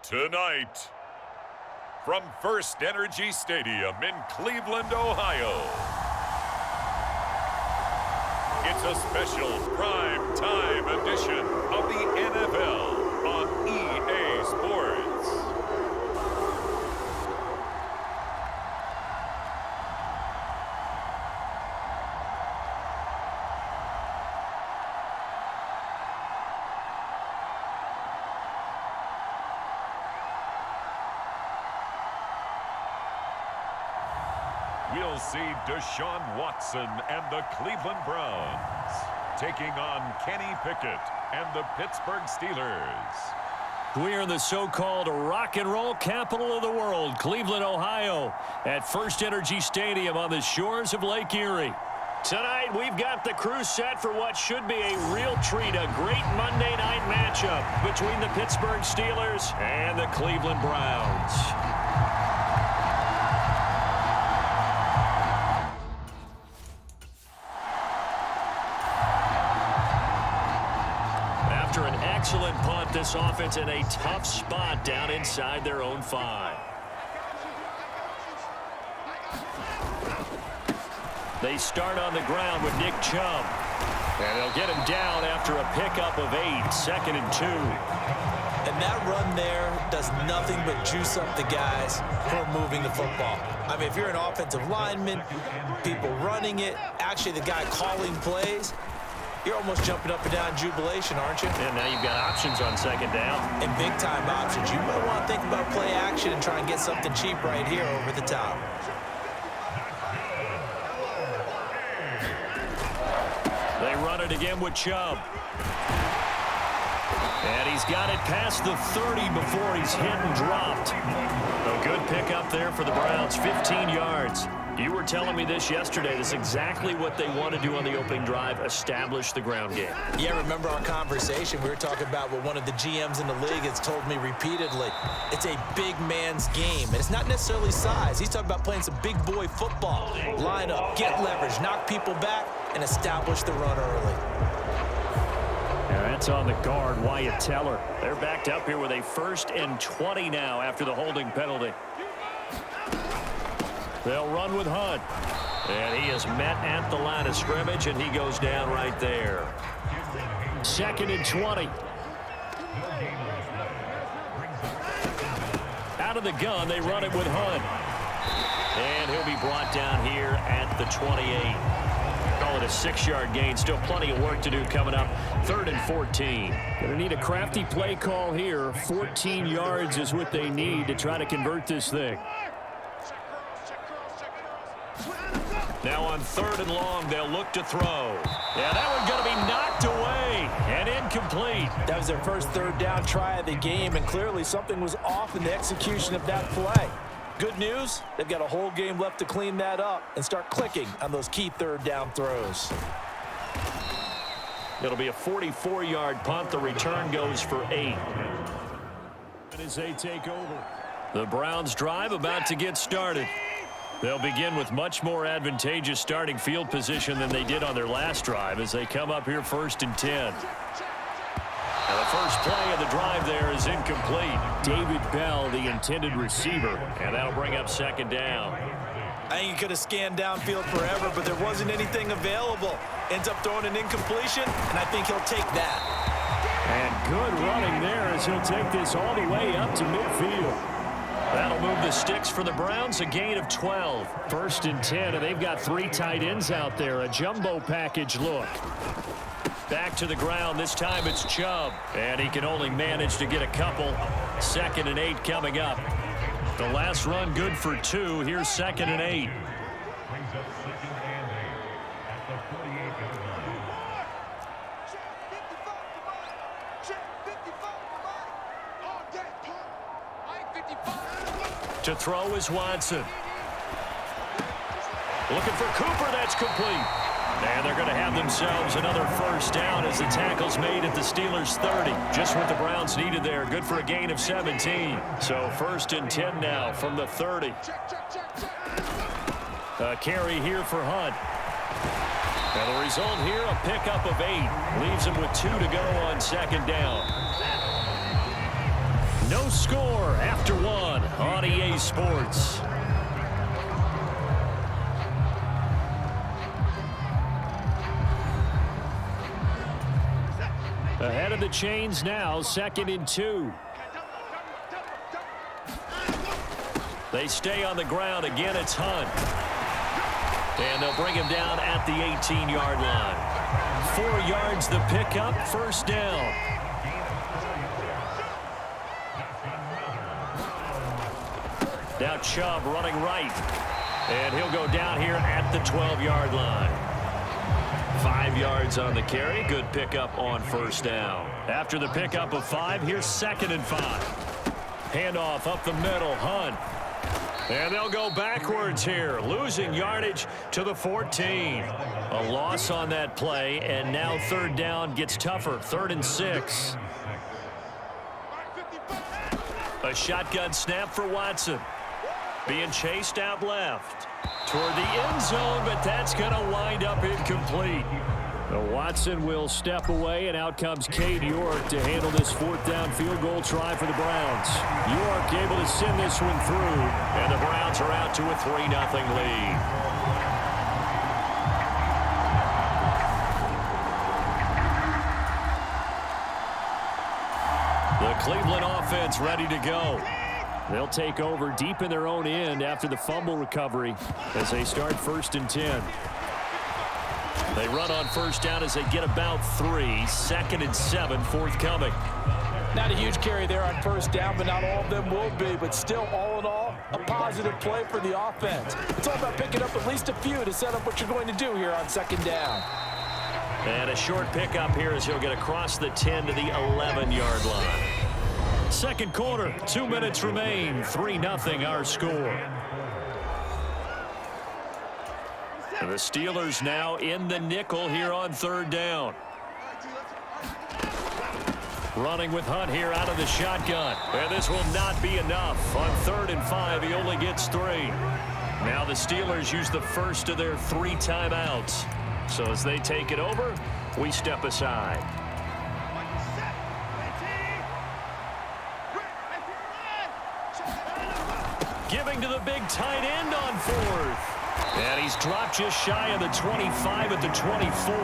Tonight, from First Energy Stadium in Cleveland, Ohio, it's a special prime time edition of the NFL on EA Sports. We'll see Deshaun Watson and the Cleveland Browns taking on Kenny Pickett and the Pittsburgh Steelers. We're in the so-called rock and roll capital of the world, Cleveland, Ohio, at First Energy Stadium on the shores of Lake Erie. Tonight, we've got the crew set for what should be a real treat, a great Monday night matchup between the Pittsburgh Steelers and the Cleveland Browns. After an excellent punt, this offense in a tough spot down inside their own 5. They start on the ground with Nick Chubb. And they'll get him down after a pickup of 8, 2nd and 2. And that run there does nothing but juice up the guys who are moving the football. I mean, if you're an offensive lineman, people running it, actually the guy calling plays, you're almost jumping up and down in jubilation, aren't you? And now you've got options on 2nd down. And big-time options. You might want to think about play action and try and get something cheap right here over the top. They run it again with Chubb. And he's got it past the 30 before he's hit and dropped. A good pickup there for the Browns, 15 yards. You were telling me this yesterday. This is exactly what they want to do on the opening drive, establish the ground game. Yeah, remember our conversation? We were talking about what one of the GMs in the league has told me repeatedly. It's a big man's game, and it's not necessarily size. He's talking about playing some big boy football. Line up, get leverage, knock people back, and establish the run early. Yeah, that's on the guard, Wyatt Teller. They're backed up here with a 1st and 20 now after the holding penalty. They'll run with Hunt. And he is met at the line of scrimmage, and he goes down right there. 2nd and 20. Out of the gun, they run it with Hunt. And he'll be brought down here at the 28. Call it a 6-yard gain. Still plenty of work to do coming up. 3rd and 14. Going to need a crafty play call here. 14 yards is what they need to try to convert this thing. Now on 3rd and long, they'll look to throw. Yeah, that one's going to be knocked away and incomplete. That was their first 3rd down try of the game, and clearly something was off in the execution of that play. Good news, they've got a whole game left to clean that up and start clicking on those key 3rd down throws. It'll be a 44-yard punt. The return goes for 8. As they take over. The Browns drive about to get started. They'll begin with much more advantageous starting field position than they did on their last drive as they come up here 1st and 10. And the first play of the drive there is incomplete. David Bell, the intended receiver, and that'll bring up 2nd down. I think he could have scanned downfield forever, but there wasn't anything available. Ends up throwing an incompletion, and I think he'll take that. And good running there as he'll take this all the way up to midfield. That'll move the sticks for the Browns, a gain of 12. 1st and 10, and they've got 3 tight ends out there. A jumbo package look. Back to the ground. This time it's Chubb. And he can only manage to get a couple. 2nd and 8 coming up. The last run good for 2. Here's 2nd and 8. To throw is Watson. Looking for Cooper. That's complete. And they're going to have themselves another first down as the tackle's made at the Steelers' 30. Just what the Browns needed there. Good for a gain of 17. So 1st and 10 now from the 30. A carry here for Hunt. And the result here, a pickup of 8. Leaves him with 2 to go on 2nd down. No score after 1 on EA Sports. Ahead of the chains now, 2nd and 2. They stay on the ground. Again, it's Hunt. And they'll bring him down at the 18-yard line. 4 yards the pickup, 1st down. Now Chubb running right. And he'll go down here at the 12-yard line. 5 yards on the carry. Good pickup on 1st down. After the pickup of 5, here's 2nd and 5. Handoff up the middle. Hunt. And they'll go backwards here. Losing yardage to the 14. A loss on that play. And now 3rd down gets tougher. 3rd and 6. A shotgun snap for Watson. Being chased out left. Toward the end zone, but that's going to wind up incomplete. Watson will step away, and out comes Cade York to handle this 4th down field goal try for the Browns. York able to send this one through, and the Browns are out to a 3-0 lead. The Cleveland offense ready to go. They'll take over deep in their own end after the fumble recovery as they start 1st and 10. They run on 1st down as they get about 3. 2nd and 7 forthcoming. Not a huge carry there on 1st down, but not all of them will be. But still, all in all, a positive play for the offense. It's all about picking up at least a few to set up what you're going to do here on 2nd down. And a short pickup here as he'll get across the 10 to the 11-yard line. 2nd quarter, 2 minutes remain. 3-0 our score. And the Steelers now in the nickel here on 3rd down. Running with Hunt here out of the shotgun. And this will not be enough. On 3rd and 5, he only gets 3. Now the Steelers use the first of their 3 timeouts. So as they take it over, we step aside. Giving to the big tight end on 4th. And he's dropped just shy of the 25 at the 24.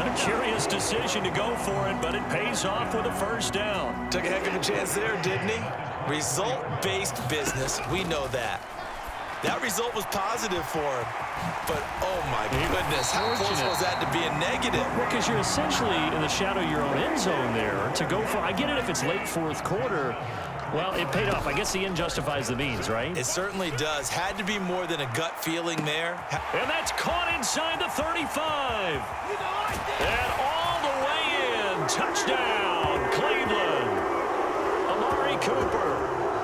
A curious decision to go for it, but it pays off with a 1st down. Took a heck of a chance there, didn't he? Result-based business, we know that. That result was positive for him. But, oh my goodness, how close was that to being negative? Well, because you're essentially in the shadow of your own end zone there to go for. I get it if it's late 4th quarter. Well, it paid off. I guess the end justifies the means, right? It certainly does. Had to be more than a gut feeling there. And that's caught inside the 35. And all the way in. Touchdown, Cleveland. Amari Cooper,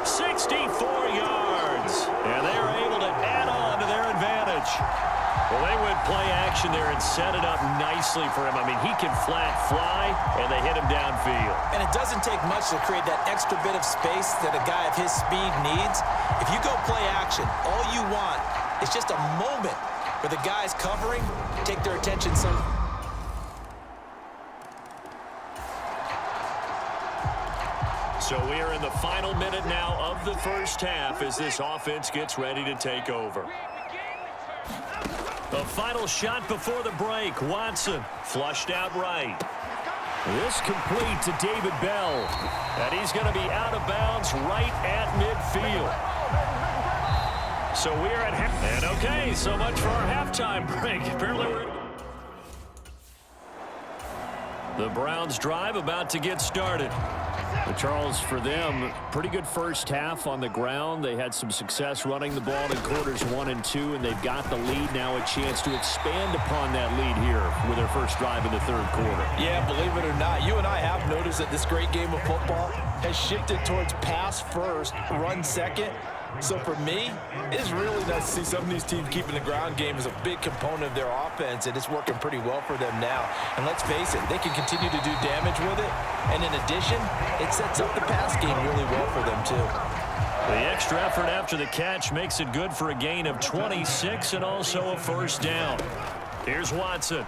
64 yards. And they are able to add on to their advantage. Well, they went play action there and set it up nicely for him. I mean, he can flat fly, and they hit him downfield. And it doesn't take much to create that extra bit of space that a guy of his speed needs. If you go play action, all you want is just a moment where the guys covering take their attention some. So we are in the final minute now of the 1st half as this offense gets ready to take over. The final shot before the break. Watson flushed out right. This complete to David Bell. And he's going to be out of bounds right at midfield. So we are at half. And okay, so much for our halftime break. Apparently we're... The Browns drive about to get started. But Charles, for them, pretty good 1st half on the ground. They had some success running the ball in quarters 1 and 2, and they've got the lead now, a chance to expand upon that lead here with their first drive in the 3rd quarter. Yeah, believe it or not, you and I have noticed that this great game of football has shifted towards pass first, run second. So for me, it's really nice to see some of these teams keeping the ground game as a big component of their offense, and it's working pretty well for them now. And let's face it, they can continue to do damage with it. And in addition, it sets up the pass game really well for them too. The extra effort after the catch makes it good for a gain of 26 and also a first down. Here's Watson.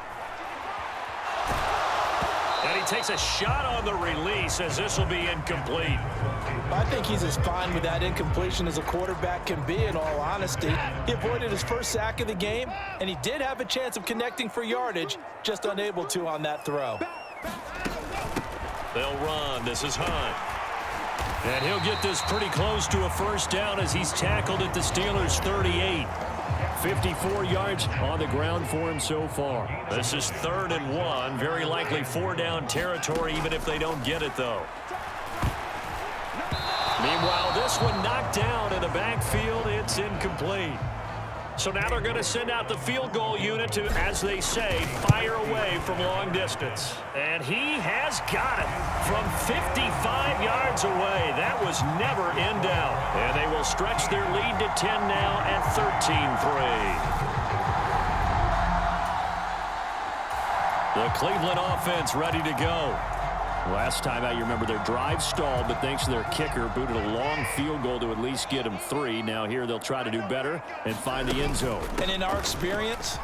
And he takes a shot on the release as this will be incomplete. I think he's as fine with that incompletion as a quarterback can be, in all honesty. He avoided his first sack of the game, and he did have a chance of connecting for yardage, just unable to on that throw. They'll run. This is Hunt. And he'll get this pretty close to a first down as he's tackled at the Steelers' 38. 54 yards on the ground for him so far. This is 3rd and 1. Very likely 4-down territory, even if they don't get it, though. Meanwhile, this one knocked down in the backfield. It's incomplete. So now they're going to send out the field goal unit to, as they say, fire away from long distance. And he has got it from 55 yards away. That was never in doubt. And they will stretch their lead to 10 now at 13-3. The Cleveland offense ready to go. Last time out, you remember their drive stalled, but thanks to their kicker, booted a long field goal to at least get them 3. Now here they'll try to do better and find the end zone. And in our experience,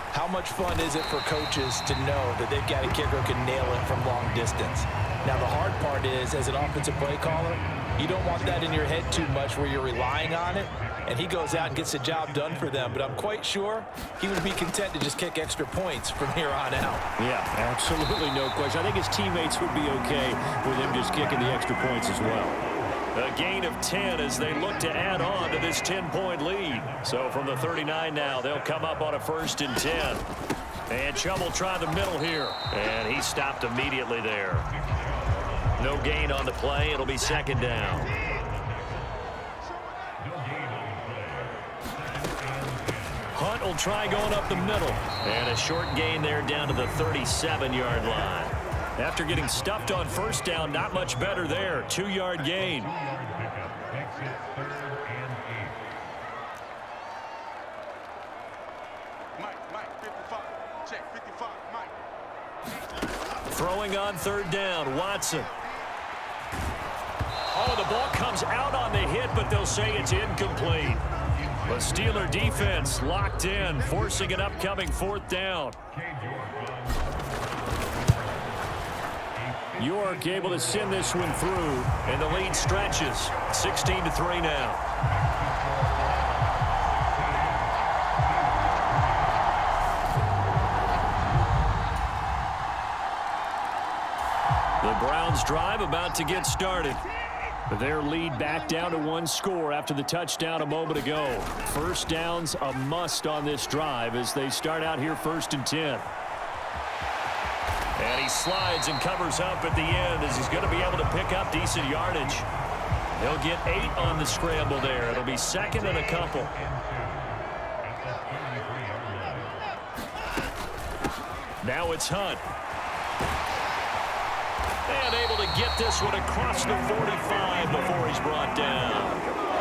how much fun is it for coaches to know that they've got a kicker who can nail it from long distance? Now the hard part is, as an offensive play caller, you don't want that in your head too much where you're relying on it. And he goes out and gets the job done for them. But I'm quite sure he would be content to just kick extra points from here on out. Yeah, absolutely no question. I think his teammates would be okay with him just kicking the extra points as well. A gain of 10 as they look to add on to this 10-point lead. So from the 39 now, they'll come up on a 1st and 10. And Chubb will try the middle here. And he stopped immediately there. No gain on the play. It'll be 2nd down. Hunt will try going up the middle. And a short gain there down to the 37-yard line. After getting stuffed on 1st down, not much better there. 2-yard gain. Mike, 55. Check, 55, Mike. Throwing on 3rd down, Watson. Oh, the ball comes out on the hit, but they'll say it's incomplete. The Steeler defense locked in, forcing an upcoming 4th down. York able to send this one through, and the lead stretches. 16-3 now. The Browns drive about to get started. Their lead back down to 1 score after the touchdown a moment ago. 1st down's a must on this drive as they start out here 1st and 10. And he slides and covers up at the end as he's going to be able to pick up decent yardage. He'll get 8 on the scramble there. It'll be 2nd and a couple. Now it's Hunt. And able to get this one across the 45 before he's brought down.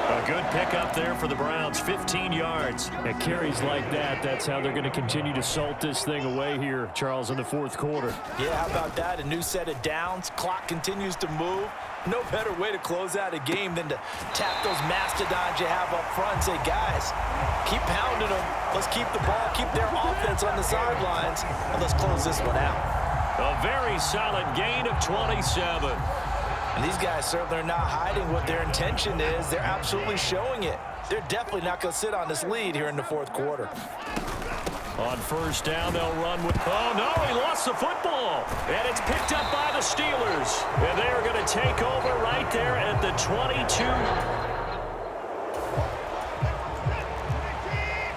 A good pickup there for the Browns, 15 yards. At carries like that, that's how they're going to continue to salt this thing away here, Charles, in the 4th quarter. Yeah, how about that? A new set of downs. Clock continues to move. No better way to close out a game than to tap those mastodons you have up front and say, guys, keep pounding them. Let's keep the ball, keep their offense on the sidelines, and let's close this one out. A very solid gain of 27. And these guys certainly are not hiding what their intention is. They're absolutely showing it. They're definitely not going to sit on this lead here in the 4th quarter. On 1st down, they'll run with... Oh, no, he lost the football. And it's picked up by the Steelers. And they are going to take over right there at the 22.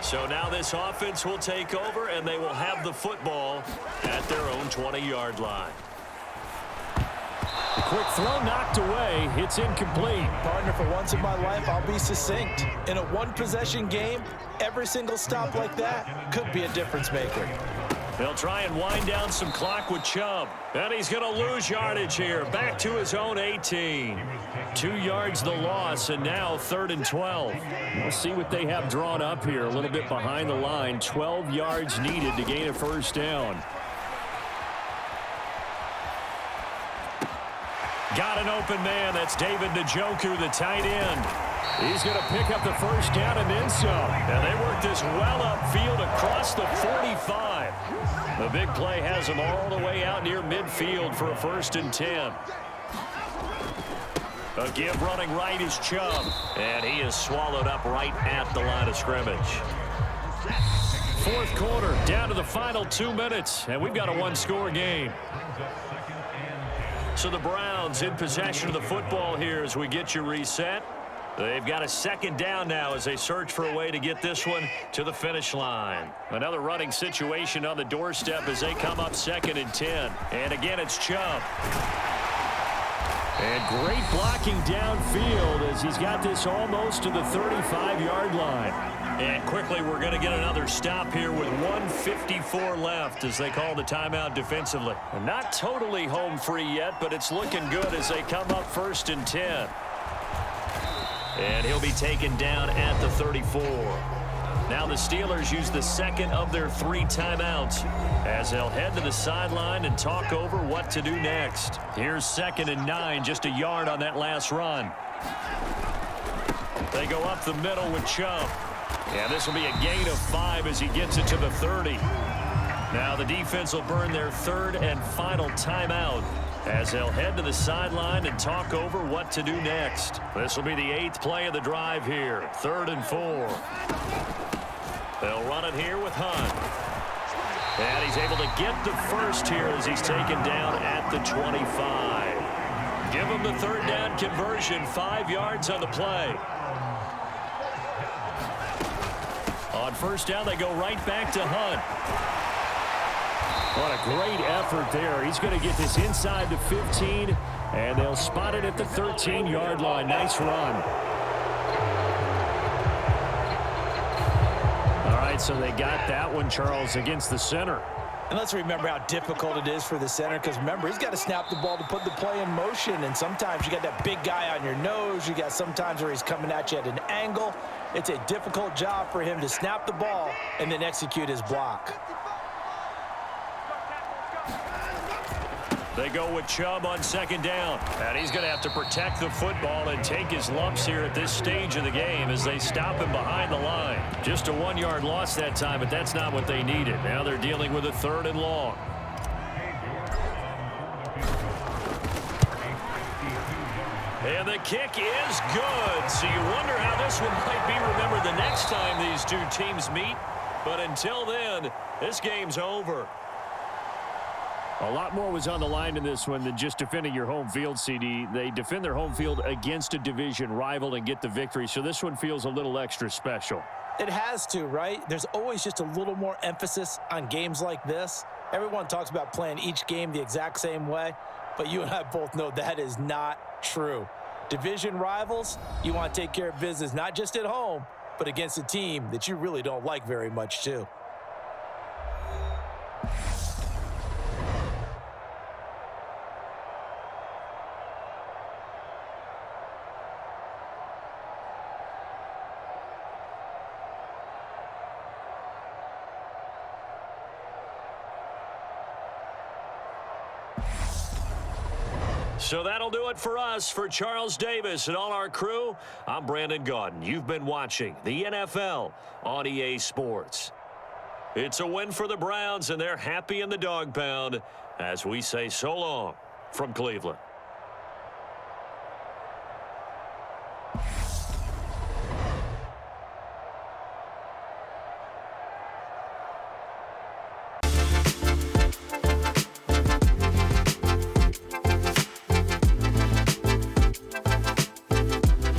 So now this offense will take over, and they will have the football at their own 20-yard line. The quick throw knocked away. It's incomplete. Partner, for once in my life, I'll be succinct. In a 1-possession game, every single stop like that could be a difference maker. They'll try and wind down some clock with Chubb. And he's going to lose yardage here. Back to his own 18. 2 yards the loss, and now 3rd and 12. We'll see what they have drawn up here. A little bit behind the line. 12 yards needed to gain a first down. Got an open man. That's David Njoku, the tight end. He's going to pick up the first down and then some. And they work this well upfield across the 45. The big play has them all the way out near midfield for a 1st and 10. A give running right is Chubb. And he is swallowed up right at the line of scrimmage. 4th quarter, down to the final 2 minutes. And we've got a 1-score game. So the Browns in possession of the football here as we get you reset. They've got a 2nd down now as they search for a way to get this one to the finish line. Another running situation on the doorstep as they come up 2nd and 10. And again, it's Chubb. And great blocking downfield as he's got this almost to the 35-yard line. And quickly, we're going to get another stop here with 1:54 left as they call the timeout defensively. And not totally home free yet, but it's looking good as they come up 1st and 10. And he'll be taken down at the 34. Now the Steelers use the 2nd of their 3 timeouts as they'll head to the sideline and talk over what to do next. Here's 2nd and 9, just a yard on that last run. They go up the middle with Chubb. And this will be a gain of 5 as he gets it to the 30. Now the defense will burn their 3rd and final timeout as they'll head to the sideline and talk over what to do next. This will be the 8th play of the drive here. 3rd and 4. They'll run it here with Hunt. And he's able to get the first here as he's taken down at the 25. Give him the 3rd down conversion. 5 yards on the play. On 1st down, they go right back to Hunt. What a great effort there. He's going to get this inside the 15, and they'll spot it at the 13-yard line. Nice run. All right, so they got that one, Charles, against the center. And let's remember how difficult it is for the center because, remember, he's got to snap the ball to put the play in motion. And sometimes you got that big guy on your nose. You got sometimes where he's coming at you at an angle. It's a difficult job for him to snap the ball and then execute his block. They go with Chubb on 2nd down. And he's going to have to protect the football and take his lumps here at this stage of the game as they stop him behind the line. Just a 1-yard loss that time, but that's not what they needed. Now they're dealing with a 3rd and long. And the kick is good. So you wonder how this one might be remembered the next time these 2 teams meet. But until then, this game's over. A lot more was on the line in this one than just defending your home field, CD. They defend their home field against a division rival and get the victory, so this one feels a little extra special. It has to, right? There's always just a little more emphasis on games like this. Everyone talks about playing each game the exact same way, but you and I both know that is not true. Division rivals, you want to take care of business not just at home, but against a team that you really don't like very much, too. So that'll do it for us. For Charles Davis and all our crew, I'm Brandon Gaudin. You've been watching the NFL on EA Sports. It's a win for the Browns, and they're happy in the dog pound as we say so long from Cleveland.